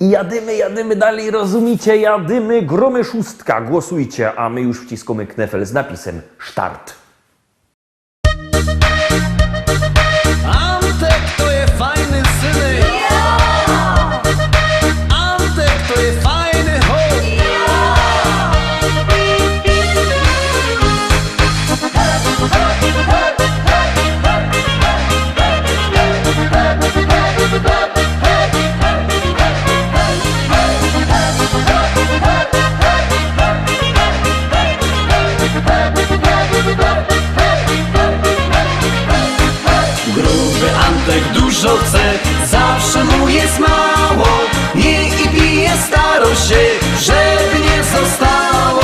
I jadymy dalej, rozumicie? Jadymy, gromy szóstka. Głosujcie, a my już wciskamy knefel z napisem Start. Antek to je fajny synek. Antek to je fajny chłop. Gruby Antek dużo chce, zawsze mu jest mało. Nie i pije, staro się, żeby nie zostało.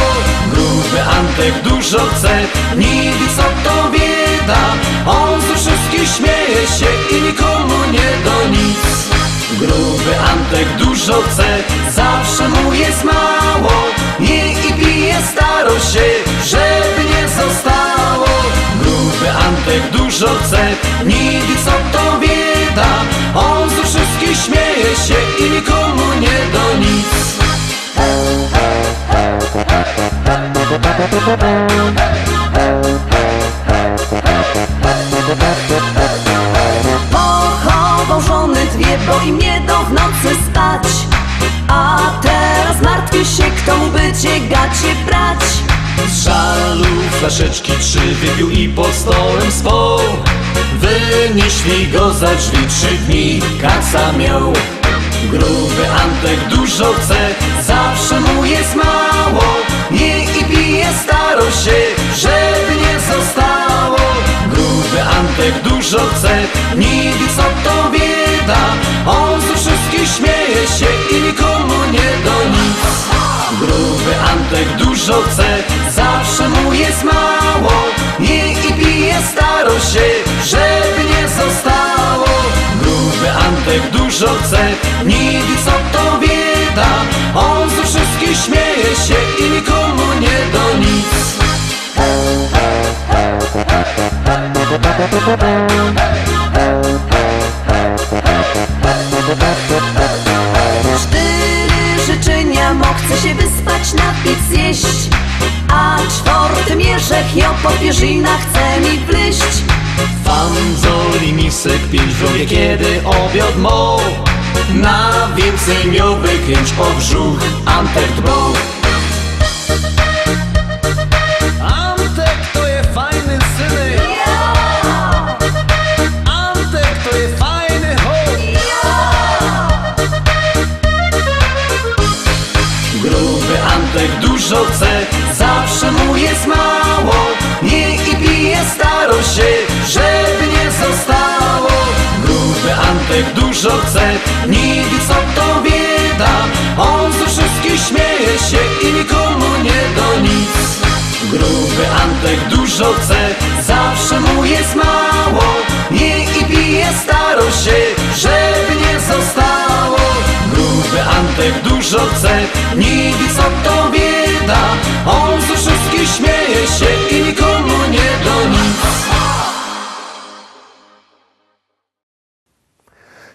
Gruby Antek dużo chce, nie wie co to bieda. On ze wszystkich śmieje się i nikomu nie do nic. Gruby Antek dużo chce, zawsze mu jest mało. Nie i pije, staro się, żeby nie zostało. Gruby Antek dużo chce, nie wie co to bieda. On ze wszystkich śmieje się i nikomu nie do nic. Pochował żony dwie, bo im nie do w nocy spać. A teraz martwi się, kto mu będzie gacie brać. Z żalu flaszeczki 3 wypił i pod stołem spał. Wynieśli go za drzwi, 3 dni kaca miał. Gruby Antek dużo chce, zawsze mu jest mało. Nie i pije, staro się, żeby nie zostało. Gruby Antek dużo chce, nie wie co to bieda. On ze wszystkich śmieje się i nikomu nie do nic. Gruby Antek dużo chce, zawsze mu jest mało. Nie i pije, staro się, żeby nie zostało. Gruby Antek dużo chce, nie wie co to bieda. On ze wszystkich śmieje się i nikomu nie do nic. Cztery życzenia mo chce się wyspać, napić, zjeść. A 4. Jerzech ją po pierzynach chce mi wleść. Fanzoli misek 5 wrogie, kiedy obiad mo. Na więcej miał wykręć o brzuch Antek dbał. Antek to je fajny synek. Antek to je fajny chłop. Gruby Antek dużo chce, zawsze mu jest mało. Nie i pije, staro się, żeby nie zostało. Gruby Antek dużo chce, nie wie co to bieda. On ze wszystkich śmieje się i nikomu nie do nic. Gruby Antek dużo chce, zawsze mu jest mało. Nie i pije, staro się, żeby nie zostało. Gruby Antek dużo chce, nie wie co to bieda. On ze wszystkich śmieje się i nikomu nie do nic.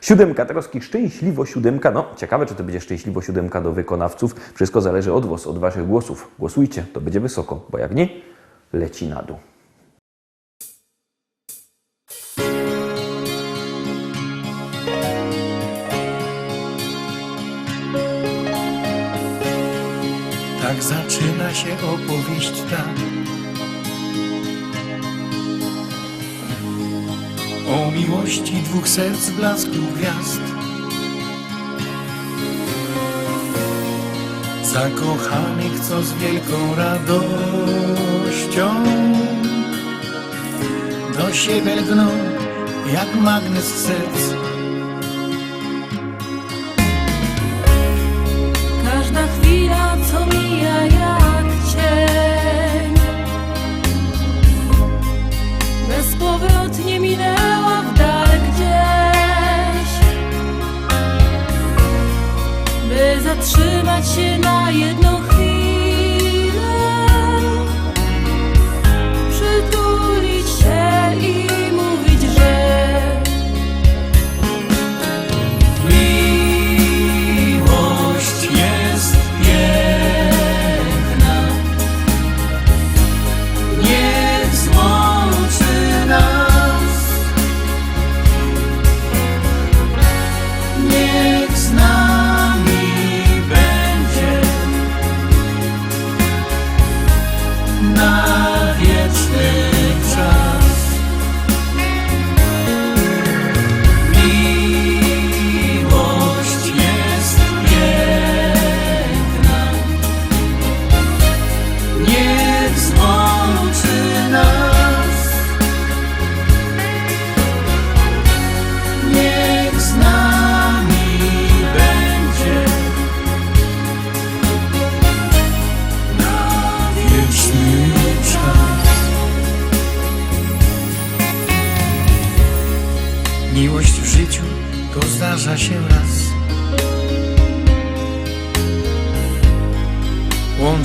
7. Troski szczęśliwo 7. No, ciekawe, czy to będzie szczęśliwo 7 do wykonawców. Wszystko zależy od was, od waszych głosów. Głosujcie, to będzie wysoko, bo jak nie, leci na dół. Tak zaczyna się opowieść ta o miłości 2 serc, blasku gwiazd. Zakochanych, co z wielką radością do siebie lgną jak magnes serc. Każda chwila, co mija jak cień, bezpowrotnie minęła w dal gdzieś, by zatrzymać się na jedną chwilę, przytulić się i mówić, że Miłość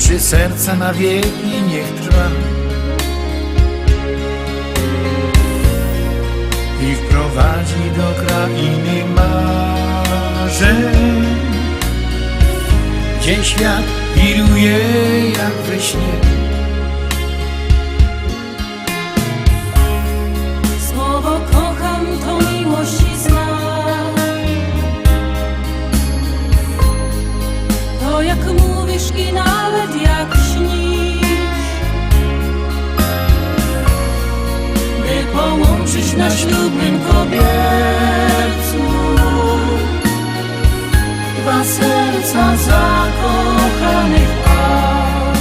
Łączy serca na wieki, niech trwa i wprowadzi do krainy marzeń, gdzie świat wiruje jak we śnie. Słowo kocham to miłości znak. To jak mówisz i nawet jak śnisz, by połączyć na ślubnym kobiercu dwa serca zakochanych par.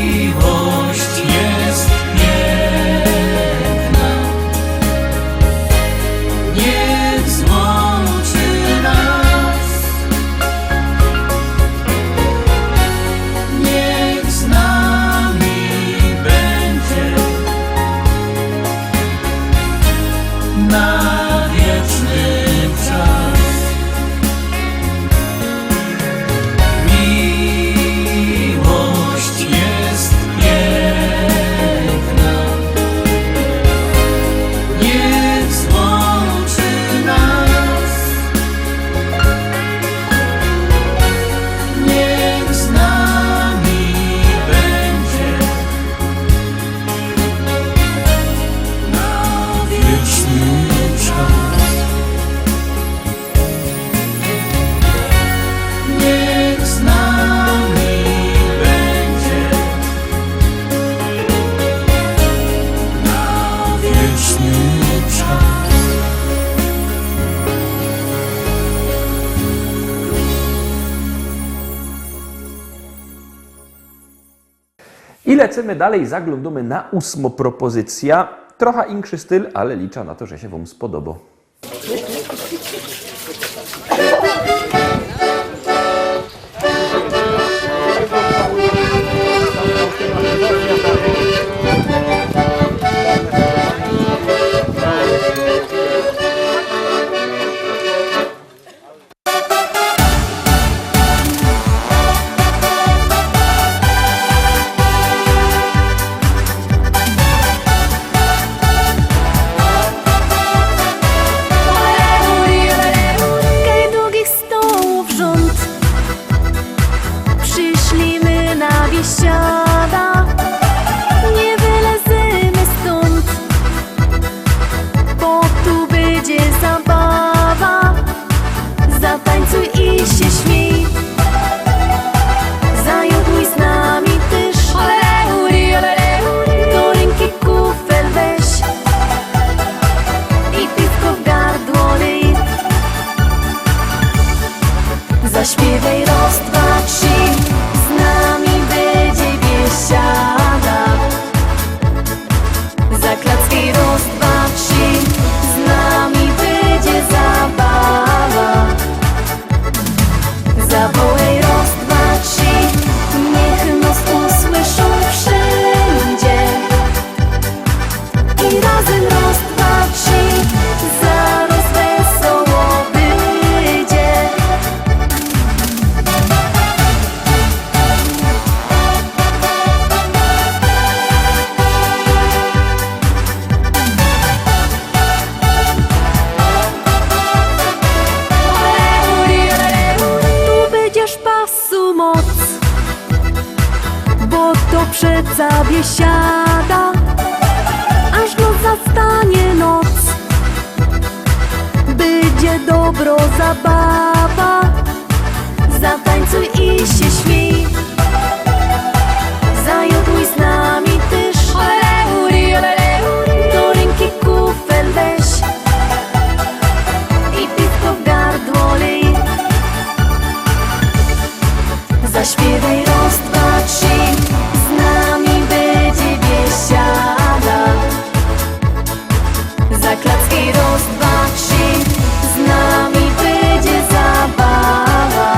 Miłość jest piękna, niech złączy nas, niech z nami będzie na wieczny czas. Miłość jest piękna, niech złączy nas, niech z nami będzie na wieczny czas. Niech z nami będzie na wieczny czas. I lecimy dalej, zaglądamy na 8. propozycja. Trochę inszy styl, ale liczę na to, że się Wam spodoba. Kaj długich stołów rząd, przyszlimy na biesiada, nie wylezymy stąd, bo tu będzie zabawa. Zatańcuj i się śmiej, zajoduj z nami też, do ręki kufel weź i piwko w gardło lej. Zaśpiewaj raz, dwa, trzy, z nami będzie biesiada. Zaklacki raz, dwa, trzy, z nami będzie zabawa. Zawołaj raz, dwa, trzy, niech nas usłyszą wszędzie. I razem raz, dwa, trzy, zaraz wesoło będzie. Tu będziesz pasu moc, bo to przeca biesiada, aż noc zastanie noc. Będzie dobro zabawa, zatańcuj i się śmiej, zajoduj z nami też, do ręki kufel weź i piwko w gardło lej. Zaśpiewaj raz, dwa, trzy, z nami będzie biesiada. Zaklacki raz, dwa, trzy, z nami będzie zabawa.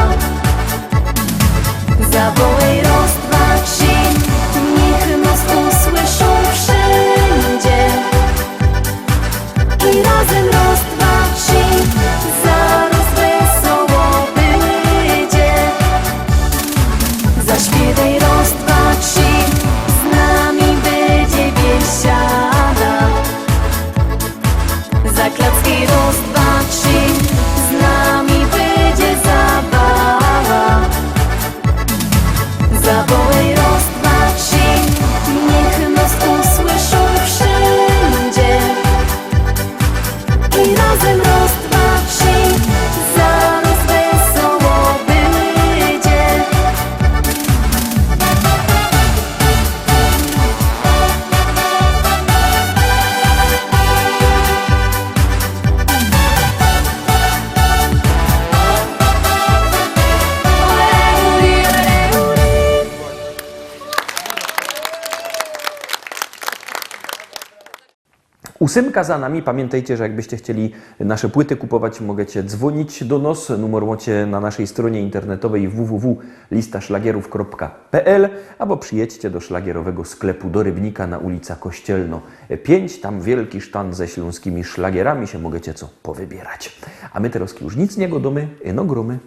8 za nami. Pamiętajcie, że jakbyście chcieli nasze płyty kupować, możecie dzwonić do nas. Numer macie na naszej stronie internetowej www.listaszlagierów.pl albo przyjedźcie do szlagierowego sklepu do Rybnika na ulica Kościelno 5. Tam wielki sztant ze śląskimi szlagierami, się możecie co powybierać. A my teraz już nic nie godomy, no gromy.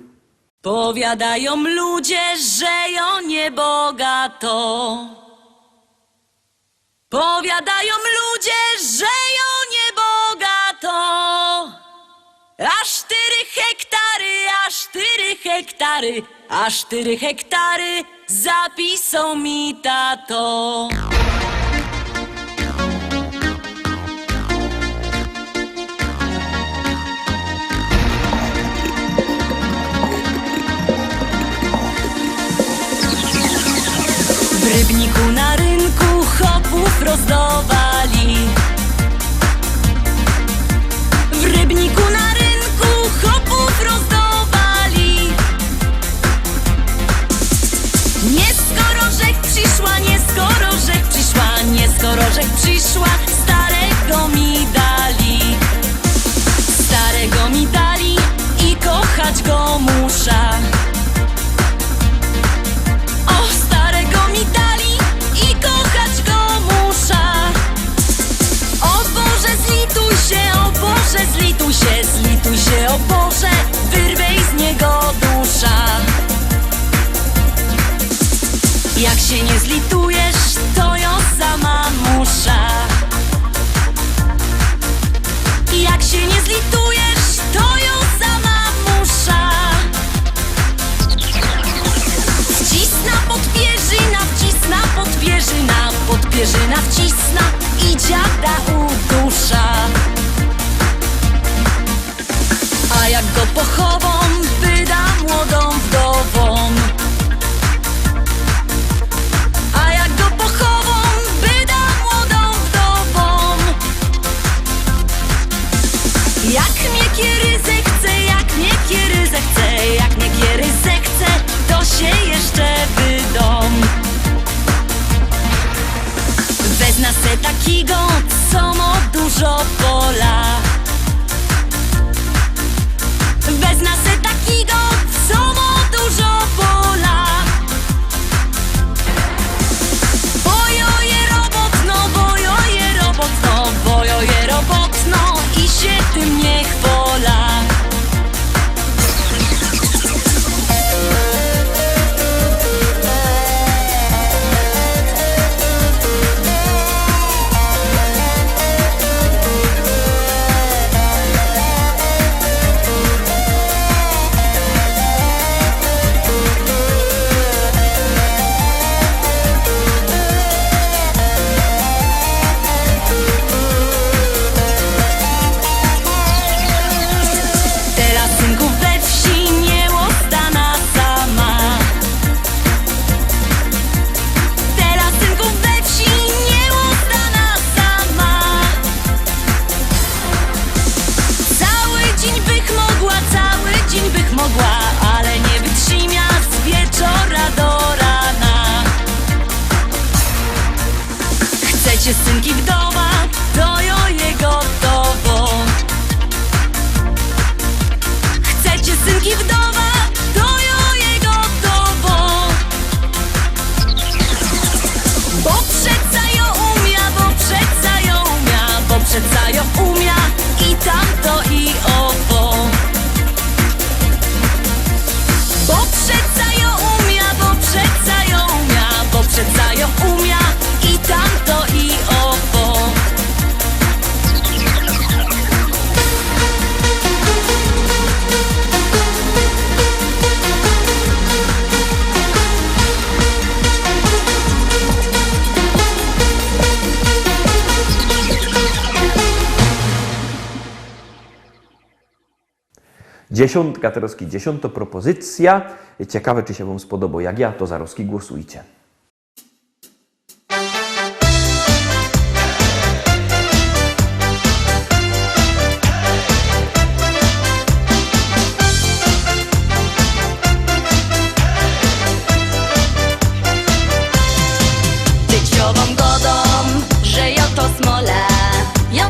Powiadają ludzie, że ją niebogato. Powiadają ludzie, że ją niebogato. Aż 4 hektary, aż 4 hektary, aż 4 hektary zapisał mi tato. W Rybniku na rynku chopów rozdawali. W Rybniku na rynku chopów rozdawali. Nie skoro rzek przyszła, nie skoro rzek przyszła, nie skoro rzek przyszła, starego mi dali. Starego mi dali i kochać go muszę. Zlituj się, o Boże, wyrwej z niego dusza. Jak się nie zlitujesz, to ją sama musza. Jak się nie zlitujesz, to ją sama musza. Wcisna podpierzyna, podpierzyna wcisna i dziada udusza. A jak go pochową, wyda młodą wdową. A jak go pochową, wyda młodą wdową. Jak mnie kieryzę chce, jak mnie kieryzę chce, jak mnie kieryzę chce, to się jeszcze wydom. Wezna se takiego, co ma dużo pola. Wezna se takiego, co ma dużo pola. Bojoje robotno, bojoje robotno, bojoje robotno i się tym nie chwola. Ale nie wytrzyma z wieczora do rana. Chcecie synki wdowa, to jo jego gotowo. Chcecie synki wdowa, to jo jego gotowo. Bo przeca jo umia, bo przeca jo umia, bo przeca jo umia i tamto i owo. Bo przeca jo umia, bo przeca jo umia, bo przeca jo umia i tamto i owo. Dziesiątka, teraz 10. propozycja. Ciekawe, czy się Wam spodoba. Jak ja, to zaraz głosujcie. Tyciową godą, że jo to smola, jo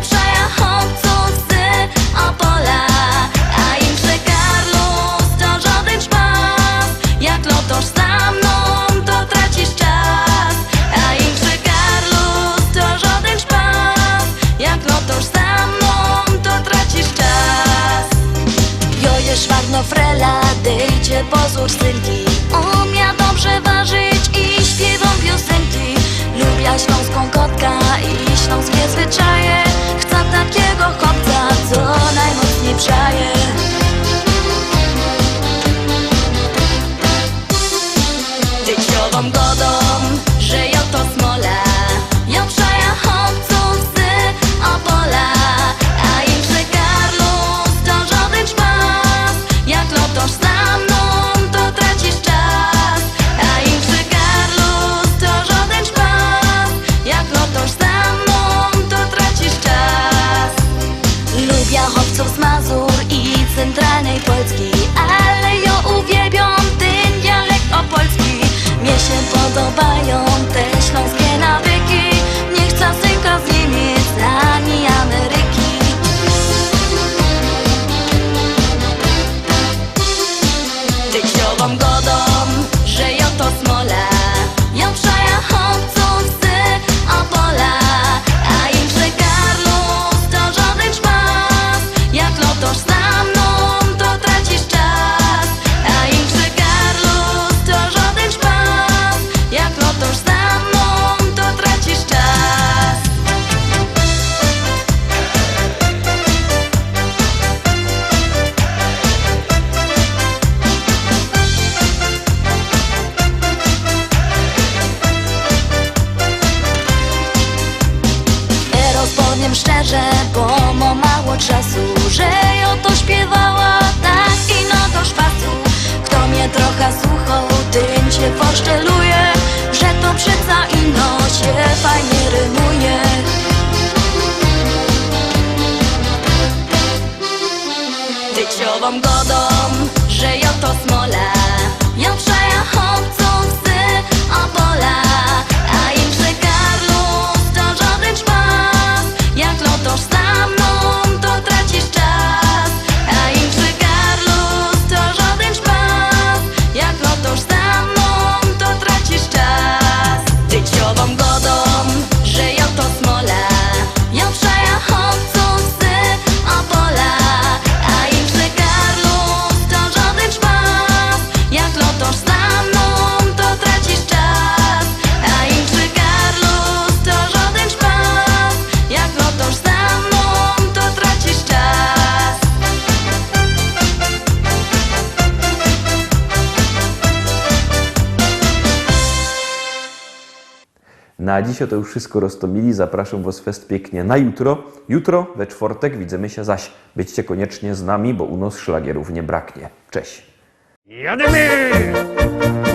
frela, dejcie pozór synki. Umia dobrze ważyć i śpiewam piosenki. Lubię śląską kotka i śląskie zwyczaje. Chcę takiego chłopca, co najmocniej przaje. Dzieciową godą, że ja to smola. Ja przaja chłopców z Opola. A im że Karlus to żaden szpas. Jak lotosz za mną, to tracisz czas. A im że Karlus to żaden szpas. Jak lotosz za mną, to tracisz czas. Lubię chłopców z Mazur i centralnej Polski, ale ja uwielbiam ten dialekt opolski. Mnie się podobają te śląskie nawyki. Nie chcę synka z Niemiec ani Ameryki. Dzieciową godą, że ja to smola. Ja przaja chłopców z Opola. A im że Karlus to żaden szpas. Jak lotosz za mną, to tracisz czas. A im że Karlus to żaden szpas. Jak lotosz za mną, to tracisz czas. Teraz powiem szczerze, bo mam mało czasu, że ja to śpiewała tak i no do szpasu. Kto mnie trochę słuchał, tym się poszczeluje, że to przeca ino się fajnie rymuje. Dzieciową godą, że ja to smola. Ja przaja chłopców z Opola. A im że Karlus to żaden szpas. Jak lotosz za mną, to tracisz czas. A im że Karlus to żaden szpas. Jak lotosz za mną, to tracisz czas. Dzieciową godą, że ja to smola. Ja przaja chłopców z Opola. A im że Karlus to żaden szpas. Jak lotosz za mną, to tracisz czas. A im że Karlus to żaden szpas. Jak lotosz za mną, to tracisz czas. Na dziś to już wszystko, Roztomili. Zapraszam Was fest pięknie na jutro. Jutro, we czwartek, widzimy się zaś. Byćcie koniecznie z nami, bo u nas szlagierów nie braknie. Cześć! Jademy!